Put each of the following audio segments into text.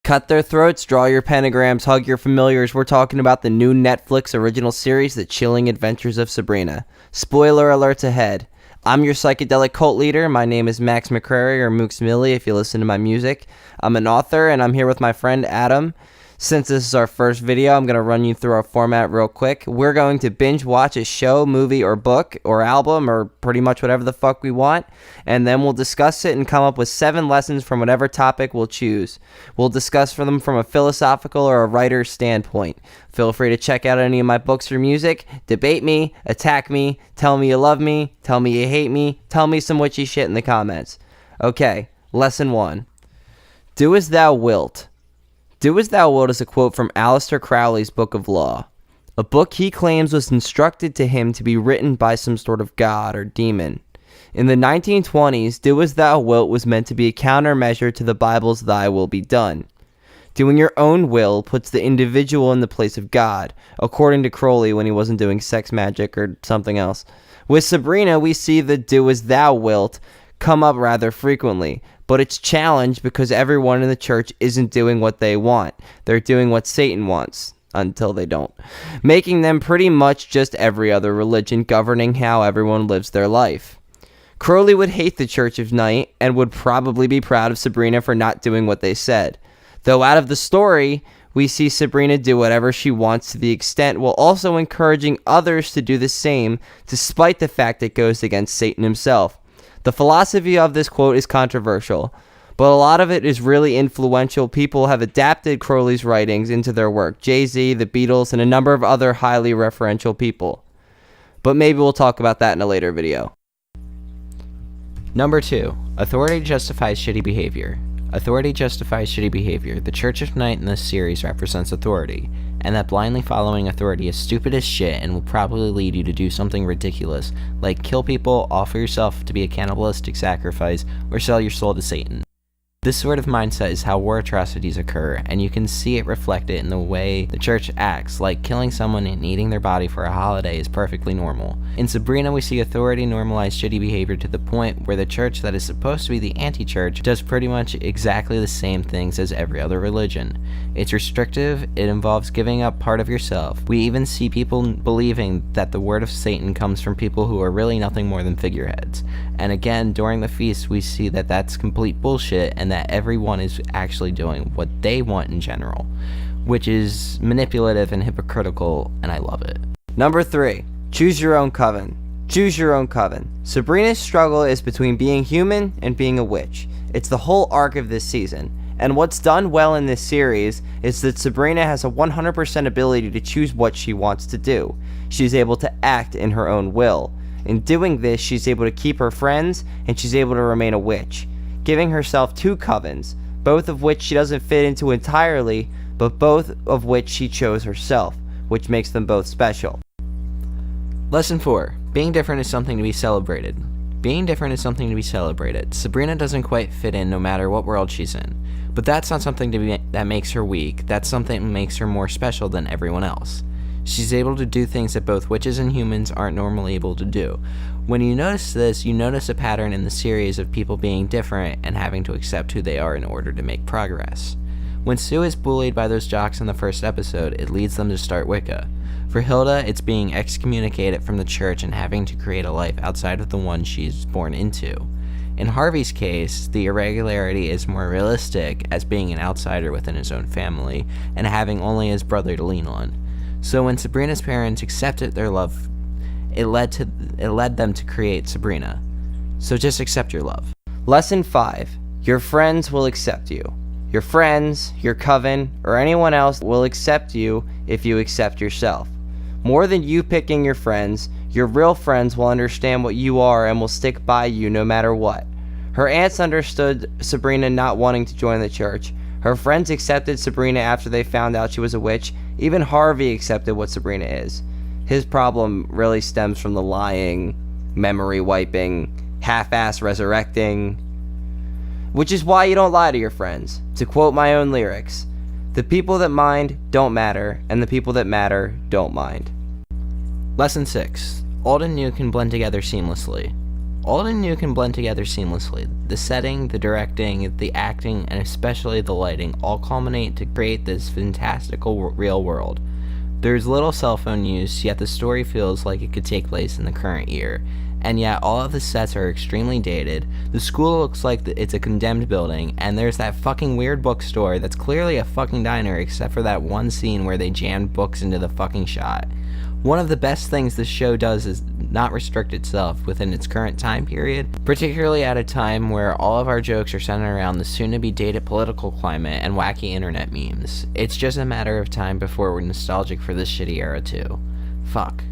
Cut their throats, draw your pentagrams, hug your familiars. We're talking about the new Netflix original series, The Chilling Adventures of Sabrina. Spoiler alerts ahead. I'm your psychedelic cult leader. My name is Max McCrary, or Mooks Millie if you listen to my music. I'm an author, and I'm here with my friend Adam. Since this is our first video, I'm going to run you through our format real quick. We're going to binge watch a show, movie, or book, or album, or pretty much whatever the fuck we want, and then we'll discuss it and come up with 7 lessons from whatever topic we'll choose. We'll discuss for them from a philosophical or a writer's standpoint. Feel free to check out any of my books or music, debate me, attack me, tell me you love me, tell me you hate me, tell me some witchy shit in the comments. Okay, lesson 1. Do as thou wilt. Do as thou wilt is a quote from Aleister Crowley's Book of Law, a book he claims was instructed to him to be written by some sort of god or demon. In the 1920s, do as thou wilt was meant to be a countermeasure to the Bible's thy will be done. Doing your own will puts the individual in the place of God, according to Crowley when he wasn't doing sex magic or something else. With Sabrina, we see the do as thou wilt come up rather frequently, but it's challenged because everyone in the church isn't doing what they want. They're doing what Satan wants, until they don't, making them pretty much just every other religion governing how everyone lives their life. Crowley would hate the Church of Night and would probably be proud of Sabrina for not doing what they said. Though out of the story, we see Sabrina do whatever she wants to the extent while also encouraging others to do the same, despite the fact it goes against Satan himself. The philosophy of this quote is controversial, but a lot of it is really influential. People have adapted Crowley's writings into their work. Jay-Z, the Beatles, and a number of other highly referential people. But maybe we'll talk about that in a later video. Number 2. Authority justifies shitty behavior. Authority justifies shitty behavior. The Church of Night in this series represents authority, and that blindly following authority is stupid as shit and will probably lead you to do something ridiculous, like kill people, offer yourself to be a cannibalistic sacrifice, or sell your soul to Satan. This sort of mindset is how war atrocities occur, and you can see it reflected in the way the church acts, like killing someone and eating their body for a holiday is perfectly normal. In Sabrina, we see authority normalize shitty behavior to the point where the church that is supposed to be the anti-church does pretty much exactly the same things as every other religion. It's restrictive, it involves giving up part of yourself. We even see people believing that the word of Satan comes from people who are really nothing more than figureheads. And again, during the feast, we see that that's complete bullshit and that everyone is actually doing what they want in general, which is manipulative and hypocritical, and I love it. Number 3. Choose your own coven. Choose your own coven. Sabrina's struggle is between being human and being a witch. It's the whole arc of this season. And what's done well in this series is that Sabrina has a 100% ability to choose what she wants to do. She's able to act in her own will. In doing this, she's able to keep her friends, and she's able to remain a witch, giving herself 2 covens, both of which she doesn't fit into entirely, but both of which she chose herself, which makes them both special. Lesson 4. Being different is something to be celebrated. Being different is something to be celebrated. Sabrina doesn't quite fit in no matter what world she's in, but that's not something that makes her weak. That's something that makes her more special than everyone else. She's able to do things that both witches and humans aren't normally able to do. When you notice this, you notice a pattern in the series of people being different and having to accept who they are in order to make progress. When Sue is bullied by those jocks in the first episode, it leads them to start Wicca. For Hilda, it's being excommunicated from the church and having to create a life outside of the one she's born into. In Harvey's case, the irregularity is more realistic as being an outsider within his own family and having only his brother to lean on. So when Sabrina's parents accepted their love, it led them to create Sabrina. So just accept your love. Lesson 5. Your friends will accept you. Your friends, your coven, or anyone else will accept you if you accept yourself. More than you picking your friends, your real friends will understand what you are and will stick by you no matter what. Her aunts understood Sabrina not wanting to join the church. Her friends accepted Sabrina after they found out she was a witch. Even Harvey accepted what Sabrina is. His problem really stems from the lying, memory wiping, half-ass resurrecting, which is why you don't lie to your friends. To quote my own lyrics, the people that mind don't matter, and the people that matter don't mind. Lesson 6. Old and new can blend together seamlessly. Old and new can blend together seamlessly. The setting, the directing, the acting, and especially the lighting all culminate to create this fantastical real world. There's little cell phone use, yet the story feels like it could take place in the current year. And yet all of the sets are extremely dated. The school looks like it's a condemned building, and there's that fucking weird bookstore that's clearly a fucking diner except for that one scene where they jammed books into the fucking shot. One of the best things this show does is not restrict itself within its current time period, particularly at a time where all of our jokes are centered around the soon-to-be dated political climate and wacky internet memes. It's just a matter of time before we're nostalgic for this shitty era too. Fuck.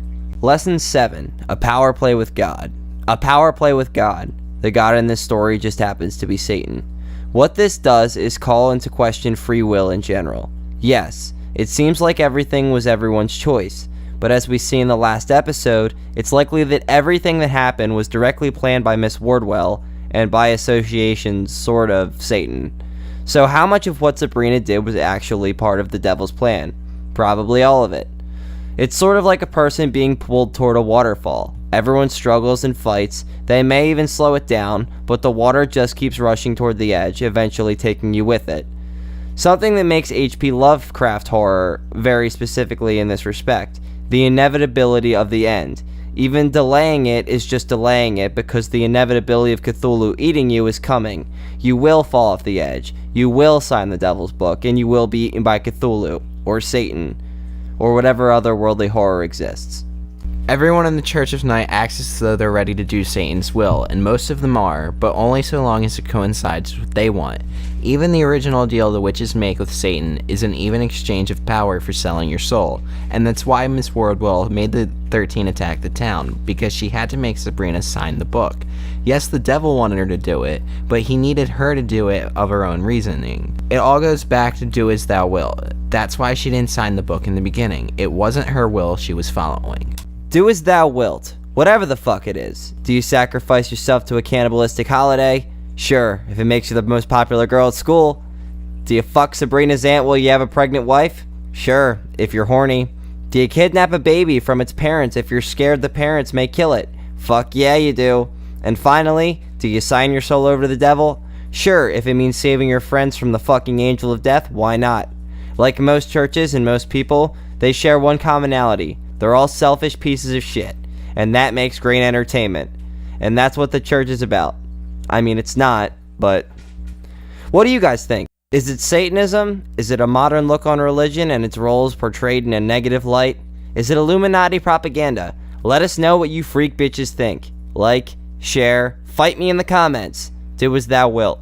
Lesson 7. A power play with God. A power play with God. The God in this story just happens to be Satan. What this does is call into question free will in general. Yes, it seems like everything was everyone's choice, but as we see in the last episode, it's likely that everything that happened was directly planned by Miss Wardwell, and by association, sort of, Satan. So how much of what Sabrina did was actually part of the devil's plan? Probably all of it. It's sort of like a person being pulled toward a waterfall. Everyone struggles and fights, they may even slow it down, but the water just keeps rushing toward the edge, eventually taking you with it. Something that makes H.P. Lovecraft horror very specifically in this respect, the inevitability of the end. Even delaying it is just delaying it because the inevitability of Cthulhu eating you is coming. You will fall off the edge, you will sign the devil's book, and you will be eaten by Cthulhu, or Satan, or whatever other worldly horror exists. Everyone in the Church of Night acts as though they're ready to do Satan's will, and most of them are, but only so long as it coincides with what they want. Even the original deal the witches make with Satan is an even exchange of power for selling your soul, and that's why Miss Wardwell made the 13 attack the town, because she had to make Sabrina sign the book. Yes, the devil wanted her to do it, but he needed her to do it of her own reasoning. It all goes back to do as thou wilt. That's why she didn't sign the book in the beginning. It wasn't her will she was following. Do as thou wilt, whatever the fuck it is. Do you sacrifice yourself to a cannibalistic holiday? Sure, if it makes you the most popular girl at school. Do you fuck Sabrina's aunt while you have a pregnant wife? Sure, if you're horny. Do you kidnap a baby from its parents if you're scared the parents may kill it? Fuck yeah, you do. And finally, do you sign your soul over to the devil? Sure, if it means saving your friends from the fucking angel of death, why not? Like most churches and most people, they share one commonality. They're all selfish pieces of shit, and that makes great entertainment. And that's what the church is about. I mean, it's not, but what do you guys think? Is it Satanism? Is it a modern look on religion and its roles portrayed in a negative light? Is it Illuminati propaganda? Let us know what you freak bitches think. Like, share, fight me in the comments. Do as thou wilt.